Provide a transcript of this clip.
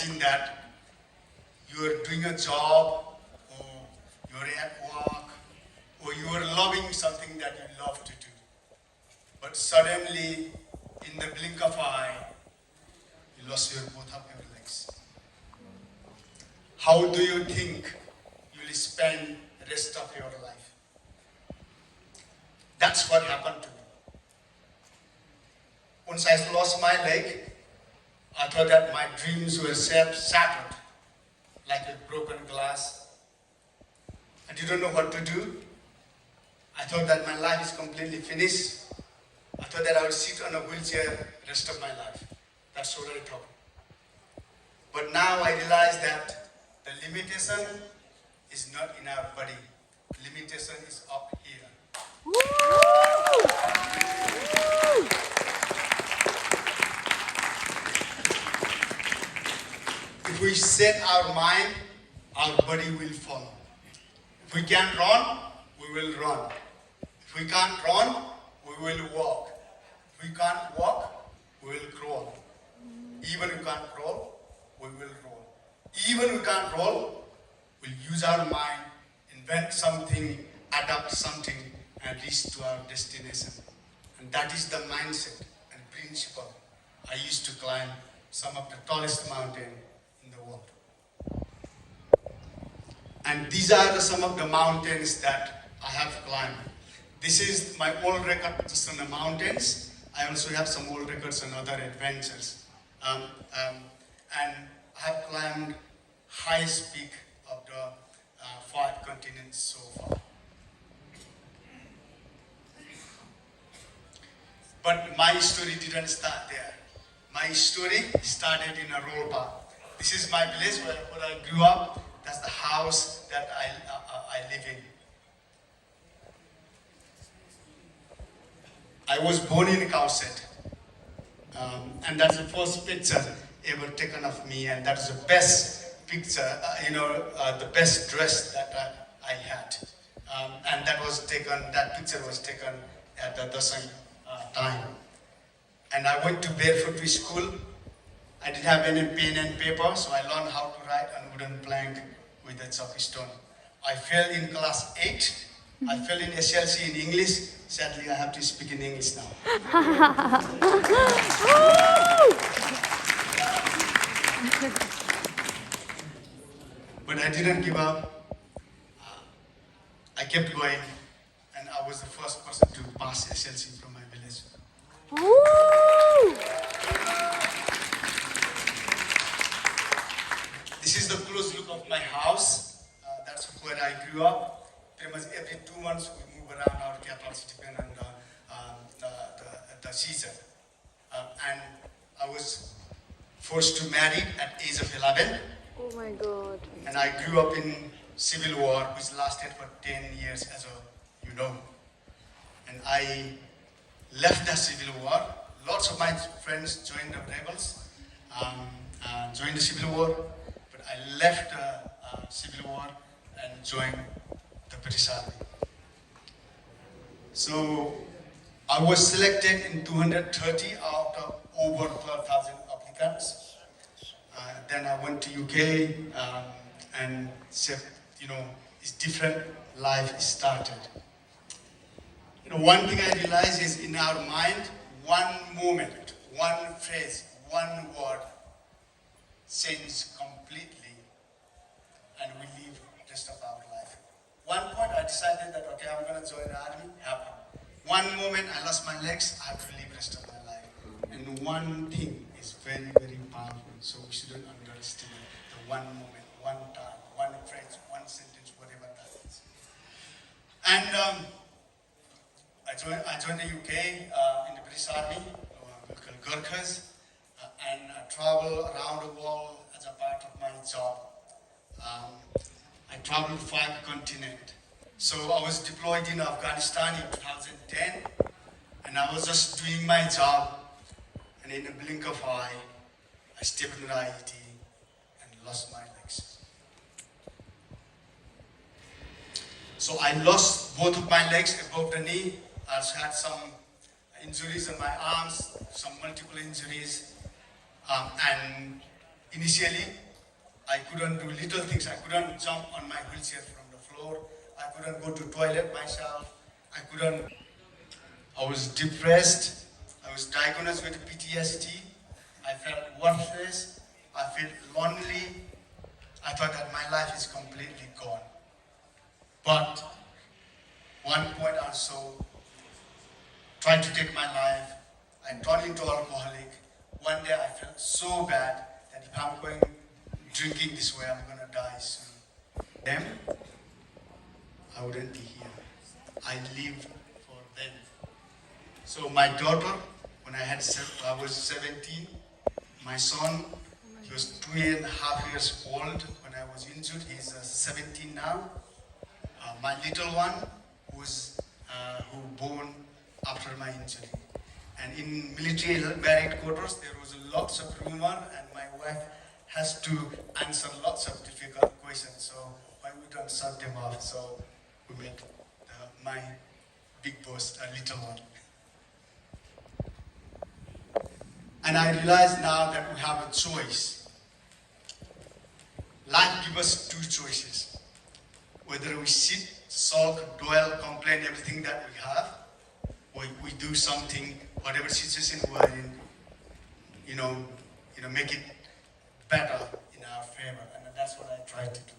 imagine that you are doing a job, or you're at work, or you are loving something that you love to do. But suddenly, in the blink of eye, you lost both of your legs. How do you think you will spend the rest of your life? That's what happened to me. Once I lost my leg, I thought that my dreams were shattered like a broken glass. I didn't know what to do. I thought that my life is completely finished. I thought that I would sit on a wheelchair the rest of my life. That's what I thought. But now I realize that the limitation is not in our body. Limitation is up here. If we set our mind, our body will follow. If we can run, we will run. If we can't run, we will walk. If we can't walk, we will crawl. Even if we can't crawl, we will roll. Even if we can't roll, we'll use our mind, invent something, adapt something, and reach to our destination. And that is the mindset and principle I used to climb some of the tallest mountain in the world. And these are some of the mountains that I have climbed. This is my old record just on the mountains. I also have some old records on other adventures. And I have climbed highest peak of the 5 continents so far. But my story didn't start there. My story started in a rural park. This is my village where I grew up. That's the house that I live in. I was born in Cowset. And that's the first picture ever taken of me, and that's the best picture, the best dress that I had. And that picture was taken at the Dasang time. And I went to barefoot to school. I didn't have any pen and paper, so I learned how to write on wooden plank with a chalk stone. I failed in class 8. I failed in SLC in English. Sadly, I have to speak in English now. But I didn't give up. I kept going, and I was the first person to pass SLC from my village. This is the close look of my house. That's where I grew up. Pretty much every 2 months we move around our capital city depending on the season. And I was forced to marry at age of 11. Oh my God. And I grew up in civil war, which lasted for 10 years, as you know. And I left the civil war. Lots of my friends joined the rebels, joined the civil war, but I left the civil war and joined the British Army. So I was selected in 230 out of over 12,000 applicants. Then I went to UK and said, it's different life started. One thing I realized is in our mind, one moment, one phrase, one word changes completely, and we live the rest of our life. One point I decided that, okay, I'm going to join the army, happened. One moment I lost my legs, I have to live the rest of my life. And one thing is very, very powerful, so we shouldn't underestimate the one moment, one time, one phrase, one sentence, whatever that is. And I joined the UK in the British Army, called Gurkhas, and I travel around the world as a part of my job. I traveled 5 continents. So I was deployed in Afghanistan in 2010, and I was just doing my job, and in a blink of eye, I stepped into the IED and lost my legs. So I lost both of my legs above the knee. I also had some injuries on my arms, some multiple injuries, and Initially, I couldn't do little things. I couldn't jump on my wheelchair from the floor. I couldn't go to toilet myself. I was depressed. I was diagnosed with PTSD. I felt worthless. I felt lonely. I thought that my life is completely gone. But one point also tried to take my life. I turned into alcoholic. One day I felt so bad that if I'm going drinking this way, I'm gonna die soon. Them, I wouldn't be here. I lived for them. So my daughter, when I was 17, my son, he was 2.5 years old when I was injured. He's 17 now. My little one, who born after my injury. And in military barrack quarters, there was lots of rumor, and my wife has to answer lots of difficult questions. So why we don't shut them off? So we made my big boss a little one. And I realize now that we have a choice. Life gives us two choices. Whether we sit, sulk, dwell, complain everything that we have, or we do something, whatever situation we are in, make it better in our favor. And that's what I try to do.